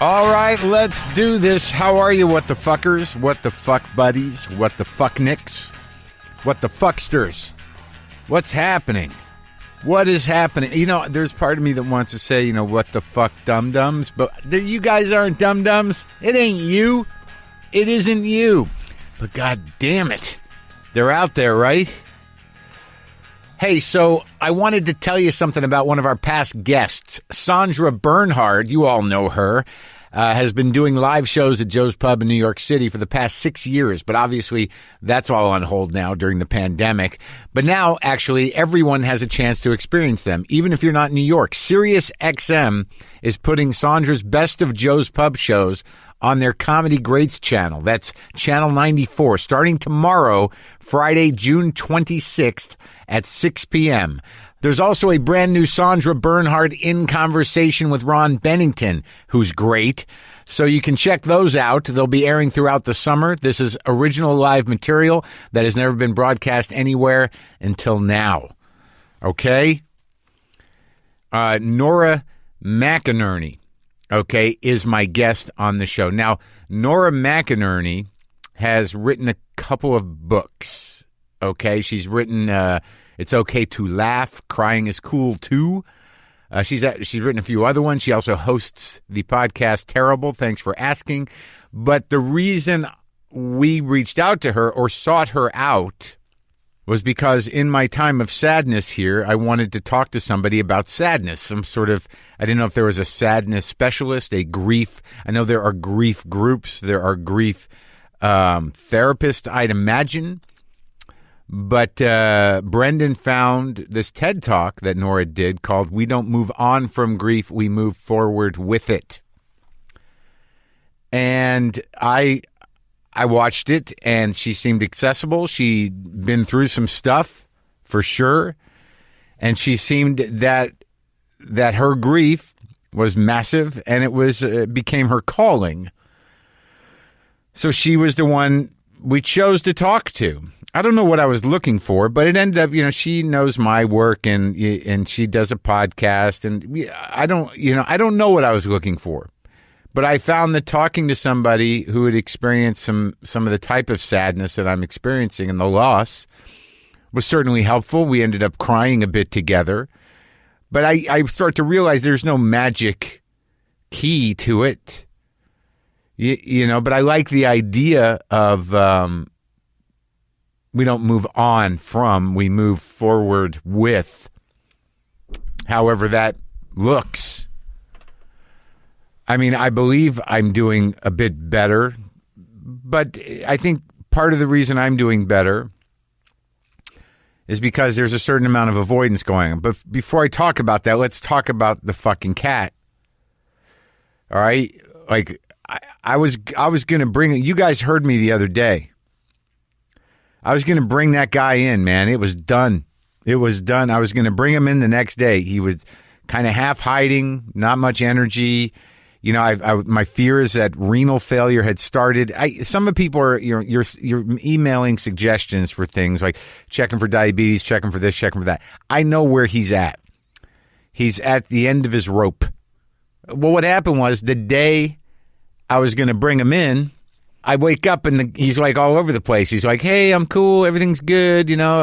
All right, let's do this. How are you, what the fuckers? What the fuck buddies? What the fuck nicks? What the fucksters? What's happening? What is happening? You know, there's part of me that wants to say, you know, what the fuck dum-dums, but you guys aren't dum-dums. It ain't you. It isn't you. But god damn it, they're out there, right? Hey, so I wanted to tell you something about one of our past guests. Sandra Bernhard, you all know her, has been doing live shows at Joe's Pub in New York City for the past 6 years. But obviously, that's all on hold now during the pandemic. But now, actually, everyone has a chance to experience them, even if you're not in New York. Sirius XM is putting Sandra's Best of Joe's Pub shows on their Comedy Greats channel. That's Channel 94, starting tomorrow, Friday, June 26th at 6 p.m. There's also a brand new Sandra Bernhard in conversation with Ron Bennington, who's great. So you can check those out. They'll be airing throughout the summer. This is original live material that has never been broadcast anywhere until now. Okay? Nora McInerny, okay, is my guest on the show. Now, Nora McInerny has written a couple of books, okay? She's written It's Okay to Laugh, Crying is Cool Too. She's written a few other ones. She also hosts the podcast Terrible, Thanks for Asking. But the reason we reached out to her or sought her out was because in my time of sadness here, I wanted to talk to somebody about sadness. Some sort of, I didn't know if there was a sadness specialist, a grief. I know there are grief groups. There are grief therapists, I'd imagine. But Brendan found this TED Talk that Nora did called We Don't Move On From Grief, We Move Forward With It. And I watched it, and she seemed accessible. She'd been through some stuff, for sure. And she seemed that her grief was massive, and it became her calling. So she was the one we chose to talk to. I don't know what I was looking for, but it ended up, you know, she knows my work, and she does a podcast, and I don't know what I was looking for. But I found that talking to somebody who had experienced some of the type of sadness that I'm experiencing and the loss was certainly helpful. We ended up crying a bit together. But I start to realize there's no magic key to it. You know, but I like the idea of we don't move on from, we move forward with, however that looks. I mean, I believe I'm doing a bit better, but I think part of the reason I'm doing better is because there's a certain amount of avoidance going on. But before I talk about that, let's talk about the fucking cat. All right? Like, I was going to bring it. You guys heard me the other day. I was going to bring that guy in, man. It was done. It was done. I was going to bring him in the next day. He was kind of half hiding, not much energy. You know, my fear is that renal failure had started. Some of people are, you're emailing suggestions for things like checking for diabetes, checking for this, checking for that. I know where he's at. He's at the end of his rope. Well, what happened was the day I was going to bring him in, I wake up and he's like all over the place. He's like, "Hey, I'm cool. Everything's good. You know,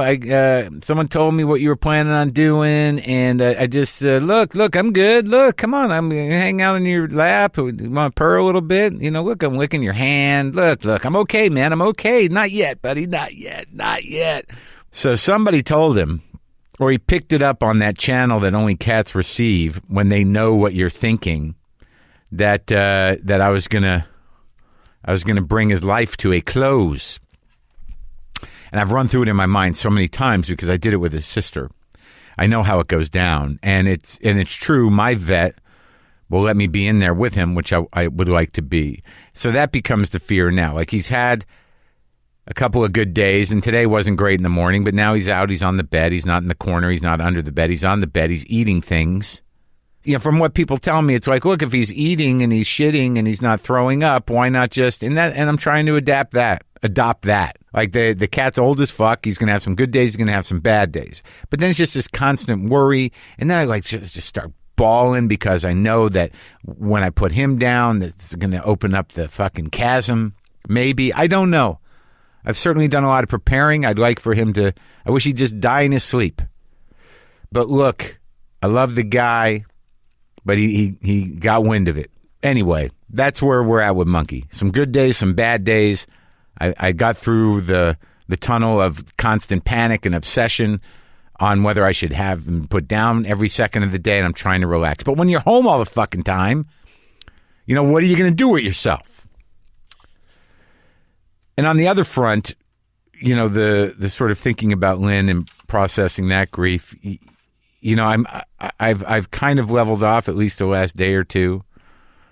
someone told me what you were planning on doing, and I just look. I'm good. Look, come on. I'm gonna hang out in your lap. You want to purr a little bit? You know, look, I'm licking your hand. Look. I'm okay, man. I'm okay. Not yet, buddy. Not yet. So somebody told him, or he picked it up on that channel that only cats receive when they know what you're thinking. That I was gonna bring his life to a close. And I've run through it in my mind so many times because I did it with his sister. I know how it goes down. And it's true, my vet will let me be in there with him, which I would like to be. So that becomes the fear now. Like, he's had a couple of good days, and today wasn't great in the morning, but now he's out, he's on the bed, he's not in the corner, he's not under the bed, he's on the bed, he's eating things. You know, from what people tell me, it's like, look, if he's eating and he's shitting and he's not throwing up, why not just, and I'm trying to adopt that. Like, the cat's old as fuck. He's going to have some good days. He's going to have some bad days. But then it's just this constant worry. And then I just start bawling because I know that when I put him down, that's going to open up the fucking chasm. Maybe. I don't know. I've certainly done a lot of preparing. I'd like for him to, I wish he'd just die in his sleep. But look, I love the guy, but he got wind of it. Anyway, that's where we're at with Monkey. Some good days, some bad days. I got through the tunnel of constant panic and obsession on whether I should have him put down every second of the day, and I'm trying to relax. But when you're home all the fucking time, what are you going to do with yourself? And on the other front, the sort of thinking about Lynn and processing that grief, I've kind of leveled off at least the last day or two.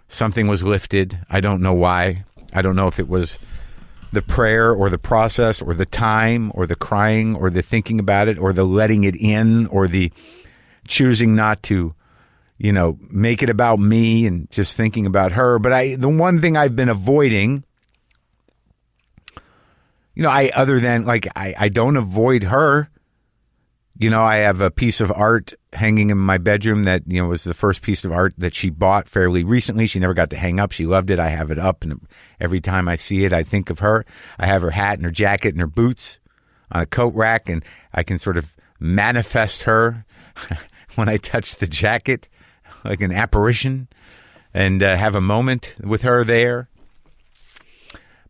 Something was lifted. I don't know why. I don't know if it was the prayer or the process or the time or the crying or the thinking about it or the letting it in or the choosing not to, make it about me and just thinking about her. But the one thing I've been avoiding, other than I don't avoid her. I have a piece of art hanging in my bedroom that, was the first piece of art that she bought fairly recently. She never got to hang up. She loved it. I have it up, and every time I see it, I think of her. I have her hat and her jacket and her boots on a coat rack, and I can sort of manifest her when I touch the jacket, like an apparition, and have a moment with her there.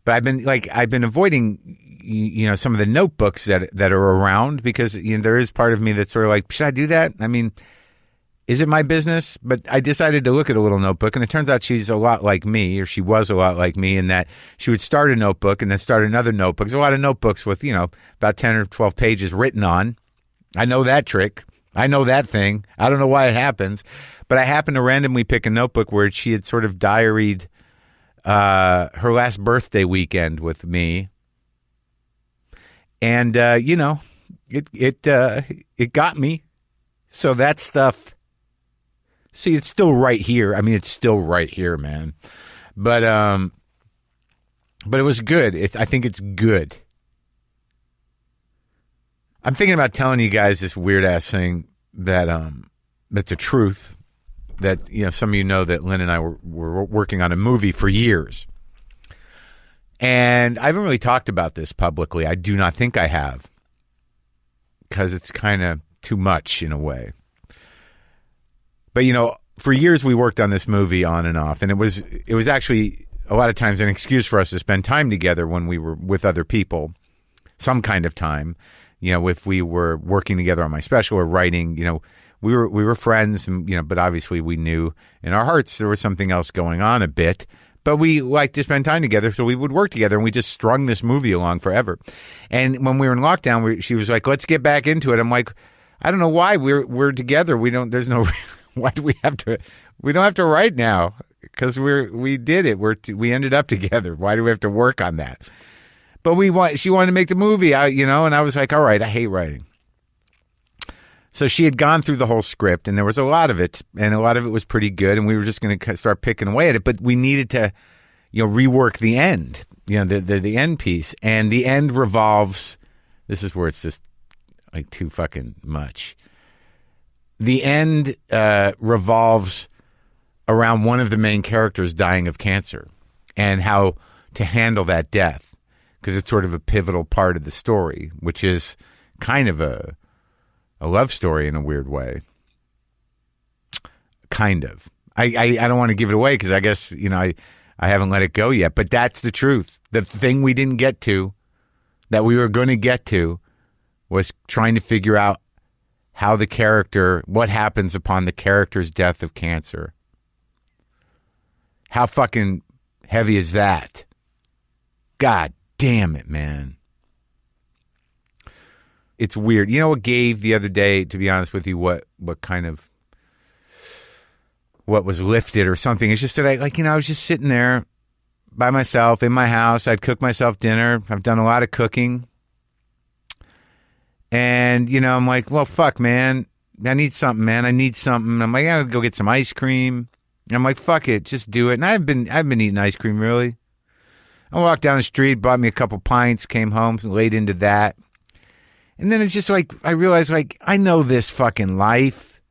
But I've been avoiding some of the notebooks that are around because there is part of me that's sort of like, should I do that? I mean, is it my business? But I decided to look at a little notebook, and it turns out she's a lot like me, or she was a lot like me, in that she would start a notebook and then start another notebook. There's a lot of notebooks with, about 10 or 12 pages written on. I know that trick. I know that thing. I don't know why it happens, but I happened to randomly pick a notebook where she had sort of diaried her last birthday weekend with me. And, it got me. So that stuff, see, it's still right here. I mean, it's still right here, man. But it was good. I think it's good. I'm thinking about telling you guys this weird ass thing that's a truth that, some of you know that Lynn and I were working on a movie for years. And I haven't really talked about this publicly. I do not think I have, because it's kind of too much in a way. But, for years we worked on this movie on and off, and it was actually a lot of times an excuse for us to spend time together when we were with other people, some kind of time. If we were working together on my special or writing, we were friends, and, but obviously we knew in our hearts there was something else going on a bit. But we liked to spend time together, so we would work together, and we just strung this movie along forever. And when we were in lockdown, she was like, "Let's get back into it." I'm like, "I don't know why we're together. We don't. There's no. Why do we have to? We don't have to write now because we did it. We ended up together. Why do we have to work on that?" But she wanted to make the movie, and I was like, "All right, I hate writing." So she had gone through the whole script, and there was a lot of it, and a lot of it was pretty good, and we were just going to start picking away at it, but we needed to, rework the end, the end piece, and the end revolves, this is where it's just like too fucking much. The end revolves around one of the main characters dying of cancer, and how to handle that death, because it's sort of a pivotal part of the story, which is kind of a love story in a weird way. Kind of. I don't want to give it away because I guess, I haven't let it go yet. But that's the truth. The thing we didn't get to, that we were going to get to, was trying to figure out what happens upon the character's death of cancer. How fucking heavy is that? God damn it, man. It's weird. You know what gave the other day, to be honest with you, what was lifted or something? It's just that I was just sitting there by myself in my house. I'd cook myself dinner. I've done a lot of cooking. And, I'm like, well, fuck, man. I need something, man. I need something. I'm like, I'll go get some ice cream. And I'm like, fuck it. Just do it. And I've been eating ice cream, really. I walked down the street, bought me a couple pints, came home, laid into that. And then it's just like, I realized, I know this fucking life.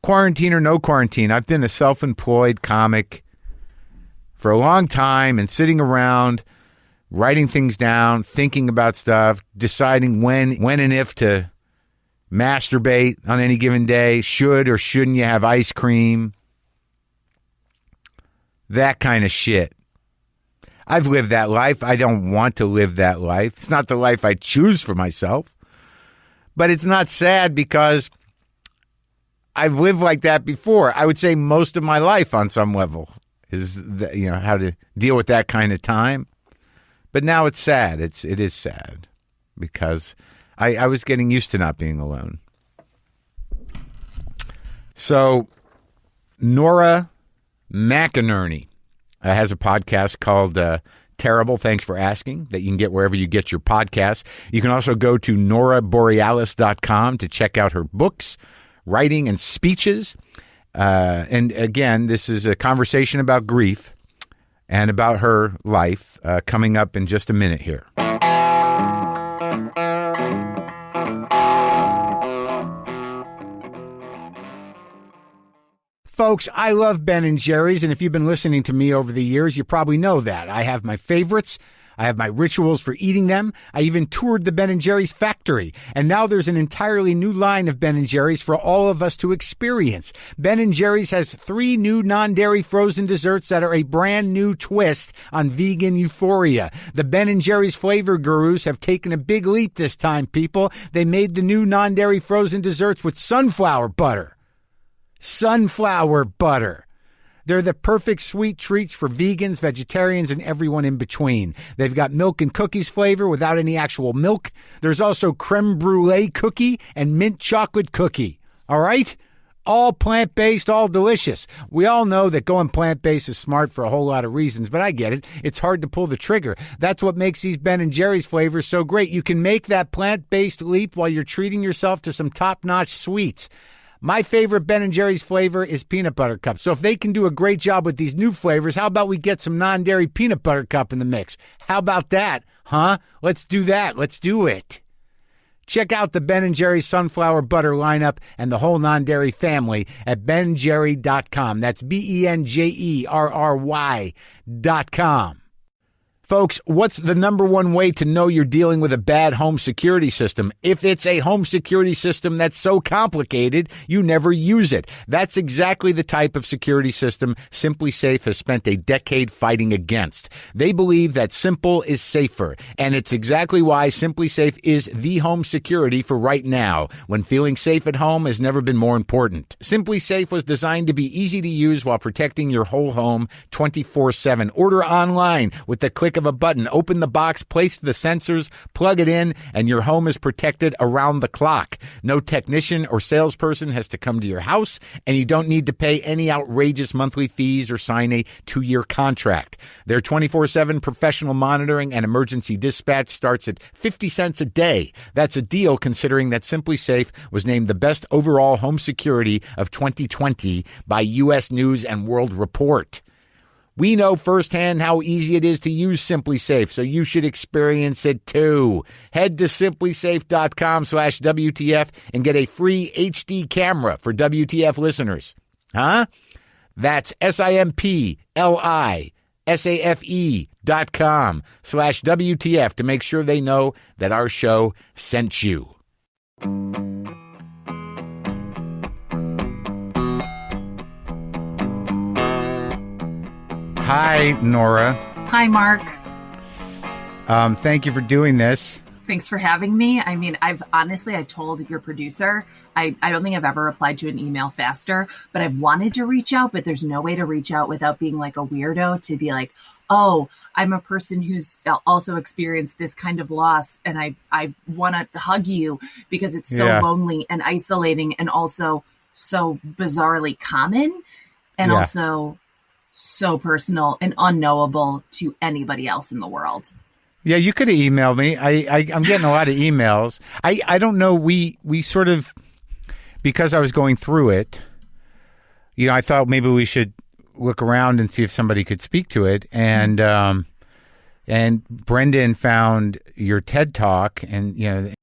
quarantine or no quarantine, I've been a self-employed comic for a long time and sitting around, writing things down, thinking about stuff, deciding when and if to masturbate on any given day. Should or shouldn't you have ice cream? That kind of shit. I've lived that life. I don't want to live that life. It's not the life I choose for myself. But it's not sad because I've lived like that before. I would say most of my life on some level is that, how to deal with that kind of time. But now it's sad. It is sad because I was getting used to not being alone. So Nora McInerny has a podcast called Terrible, Thanks for Asking, that you can get wherever you get your podcasts. You can also go to noraborealis.com to check out her books, writing, and speeches. And again, this is a conversation about grief and about her life coming up in just a minute here. Folks, I love Ben & Jerry's, and if you've been listening to me over the years, you probably know that. I have my favorites. I have my rituals for eating them. I even toured the Ben & Jerry's factory. And now there's an entirely new line of Ben & Jerry's for all of us to experience. Ben & Jerry's has 3 new non-dairy frozen desserts that are a brand new twist on vegan euphoria. The Ben & Jerry's flavor gurus have taken a big leap this time, people. They made the new non-dairy frozen desserts with sunflower butter. Sunflower butter. They're the perfect sweet treats for vegans, vegetarians, and everyone in between. They've got milk and cookies flavor without any actual milk. There's also creme brulee cookie and mint chocolate cookie. All right? All plant-based, all delicious. We all know that going plant-based is smart for a whole lot of reasons, but I get it. It's hard to pull the trigger. That's what makes these Ben & Jerry's flavors so great. You can make that plant-based leap while you're treating yourself to some top-notch sweets. My favorite Ben & Jerry's flavor is peanut butter cup. So if they can do a great job with these new flavors, how about we get some non-dairy peanut butter cup in the mix? How about that? Huh? Let's do that. Let's do it. Check out the Ben & Jerry's sunflower butter lineup and the whole non-dairy family at benjerry.com. That's BenJerry.com. Folks, what's the number one way to know you're dealing with a bad home security system? If it's a home security system that's so complicated, you never use it. That's exactly the type of security system Simply Safe has spent a decade fighting against. They believe that simple is safer, and it's exactly why Simply Safe is the home security for right now, when feeling safe at home has never been more important. Simply Safe was designed to be easy to use while protecting your whole home 24/7. Order online with the click of a button. Open the box, place the sensors, plug it in, and your home is protected around the clock. No technician or salesperson has to come to your house, and you don't need to pay any outrageous monthly fees or sign a 2-year contract. Their 24/7 professional monitoring and emergency dispatch starts at 50 cents a day. That's a deal considering that Simply Safe was named the best overall home security of 2020 by U.S. News and World Report. We know firsthand how easy it is to use Simply Safe, so you should experience it too. Head to simplysafe.com/WTF and get a free HD camera for WTF listeners. Huh? That's simplysafe.com/WTF to make sure they know that our show sent you. Hi, Nora. Hi, Marc. Thank you for doing this. Thanks for having me. I mean, I told your producer, I don't think I've ever replied to an email faster, but I've wanted to reach out, but there's no way to reach out without being like a weirdo, to be like, oh, I'm a person who's also experienced this kind of loss, and I want to hug you because it's so lonely and isolating and also so bizarrely common and also so personal and unknowable to anybody else in the world. Yeah, you could have emailed me. I'm getting a lot of emails. I don't know. We sort of, because I was going through it, I thought maybe we should look around and see if somebody could speak to it. And Brendan found your TED Talk, and